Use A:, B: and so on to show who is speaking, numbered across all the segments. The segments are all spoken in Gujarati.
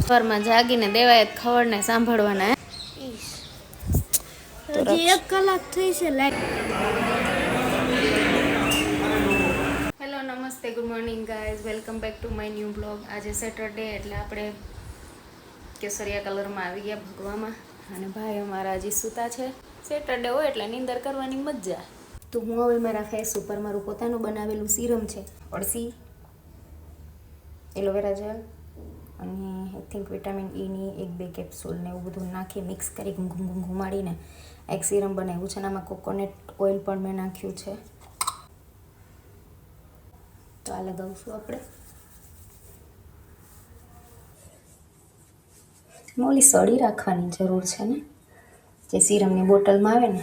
A: સવારમાં જાગીને દેવાયત ખવડને સાંભળવાના. હજી 1 કલાક થઈ છે. હેલો, નમસ્તે, good morning guys, welcome back to my new blog. આજે સેટરડે એટલે આપણે કેસરિયા કલરમાં આવી ગયા ભગવામાં. અને ભાઈ અમારા હજી સૂતા છે. સેટરડે હોય એટલે નીંદર કરવાની મજા. તો હું હવે મારા ફેસ ઉપર મારું પોતાનું બનાવેલું સીરમ છે, અળસી, એલોવેરા જેલ અને આઈ થિંક વિટામિન ઈની 1-2 કેપ્સ્યુલ ને એવું બધું નાખી મિક્સ કરી ઘુમાડીને એક સીરમ બનાવ્યું છે. અને આમાં કોકોનટ ઓઇલ પણ મેં નાખ્યું છે. તો આ લગાવશું આપણે. ઓલી સળી રાખવાની જરૂર છે ને, જે સીરમની બોટલમાં આવે ને.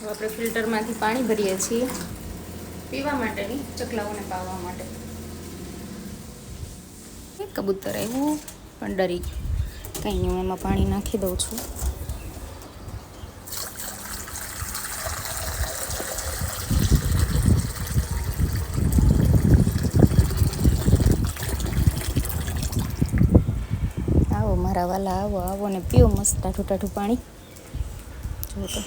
A: આપણે ફિલ્ટરમાંથી પાણી ભરીએ છીએ પીવા માટેની, ચકલાઓને પાવા માટે. એક કબૂતર આવ્યું પણ ડરી ગયું. કંઈ નહીં, હું એમાં પાણી નાખી દઉં છું. આવો મારા વાલા, આવો આવો ને પીવો મસ્ત ટાઠું ટાઠું પાણી. જો તો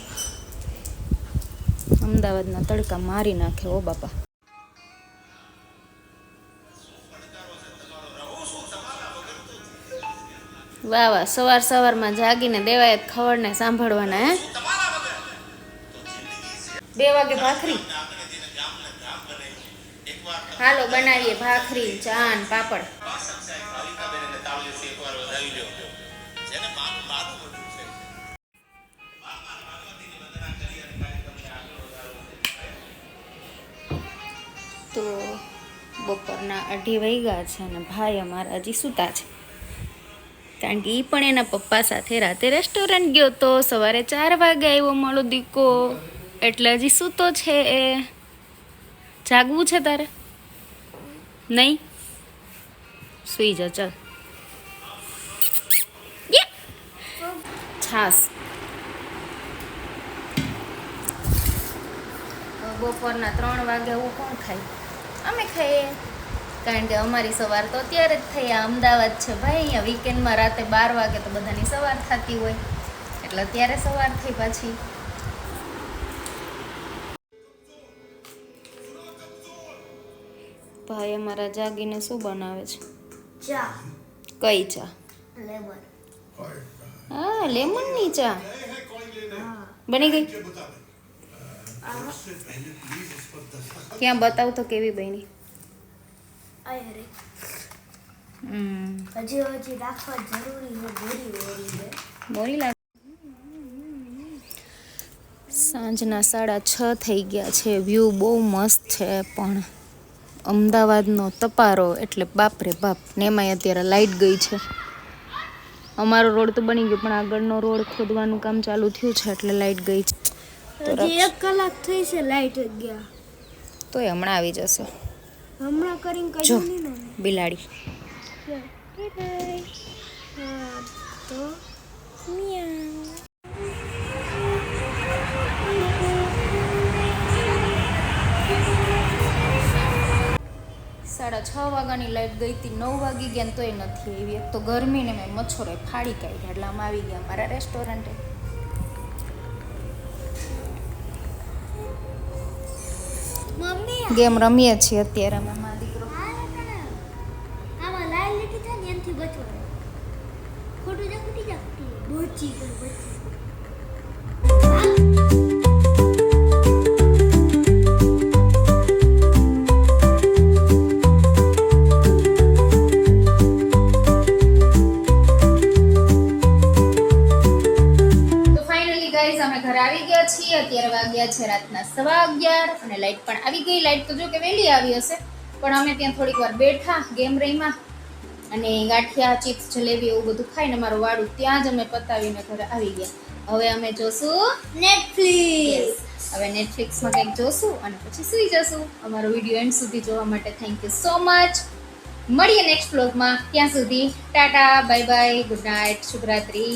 A: અમદાવાદના તડકા મારી નાખે ઓ બાપા. વાહ વાહ, સવારમાં જાગીને દેવાયત ખવડને સાંભળવાના. 2 વાગે ભાખરી. હાલો બનાવીએ ભાખરી, ચાન, પાપડ. તો બપોરના 2:30 વાગ્યા છે અને ભાઈ અમારા હજી સૂતા છે, કારણ કે એ પણ એના પપ્પા સાથે રાતે રેસ્ટોરન્ટ ગયો તો. સવારે 4 વાગે આવ્યો મારો દીકો, એટલે હજી સૂતો છે. એ જાગવું છે તારે? નહીં, સુઈ જા ચાલ. છાસ બપોરના 3 વાગે હું કોણ ખાય? અમે ખાઈએ, કારણ કે અમારી સવાર તો અત્યારે જ થઈ. આ અમદાવાદ છે ભાઈ, અહીંયા વીકેન્ડમાં રાતે 12 વાગે તો બધાની સવાર થતી હોય, એટલે અત્યારે સવાર થઈ પાછી. ભાઈ અમારા જાગીને શું બનાવે છે? ચા. કઈ ચા? લેમન. હા, લેમનની ચા બની ગઈ. ક્યાં બતાવ તો કેવી બની? હજી રાખવા જરૂરી મોરી લાગે. સાંજના 6:30 થઈ ગયા છે. વ્યૂ બહુ મસ્ત છે, પણ અમદાવાદનો તપારો એટલે બાપરે બાપ. ને એમાંય અત્યારે લાઇટ ગઈ છે. અમારો રોડ તો બની ગયો, પણ આગળનો રોડ ખોદવાનું કામ ચાલુ થયું છે એટલે લાઇટ ગઈ છે. હજી 1 કલાક થઈ છે લાઇટ ગયા, તોય હમણાં આવી જશે. હમણાં કરીને જો બિલાડી. તો 6:30 વાગ્યાની લાઇટ ગઈ હતી, 9 વાગી ગયા તોય નથી આવી. એક તો ગરમીને મેં મચ્છરોએ ફાડી કાઢ્યા, એટલે આમ આવી ગયા મારા રેસ્ટોરન્ટે. ગેમ રમીએ છીએ અત્યારે અમે મારા દીકરો. અમે ઘરે આવી ગયા છીએ. અત્યારે વાગ્યા છે રાતના 11:15 અને લાઇટ પણ આવી ગઈ. લાઇટ તો જો કે વહેલી આવી હશે, પણ અમે ત્યાં થોડીક વાર બેઠા, ગેમ રહીમાં અને ગાંઠિયા, ચિપ્સ, જલેબી એવું બધું ખાઈને મારું વાડું ત્યાં જ અમે પતાવીને ઘરે આવી ગયા. હવે અમે જોશું નેટફ્લિક્સ. હવે નેટફ્લિક્સમાં કંઈક જોશું અને પછી સૂઈ જશું. અમારો વિડીયો એન્ડ સુધી જોવા માટે થેન્ક યુ સો મચ. મળીએ નેક્સ્ટ વ્લોગમાં. ત્યાં સુધી tata, bye bye, good night, શુભરાત્રી.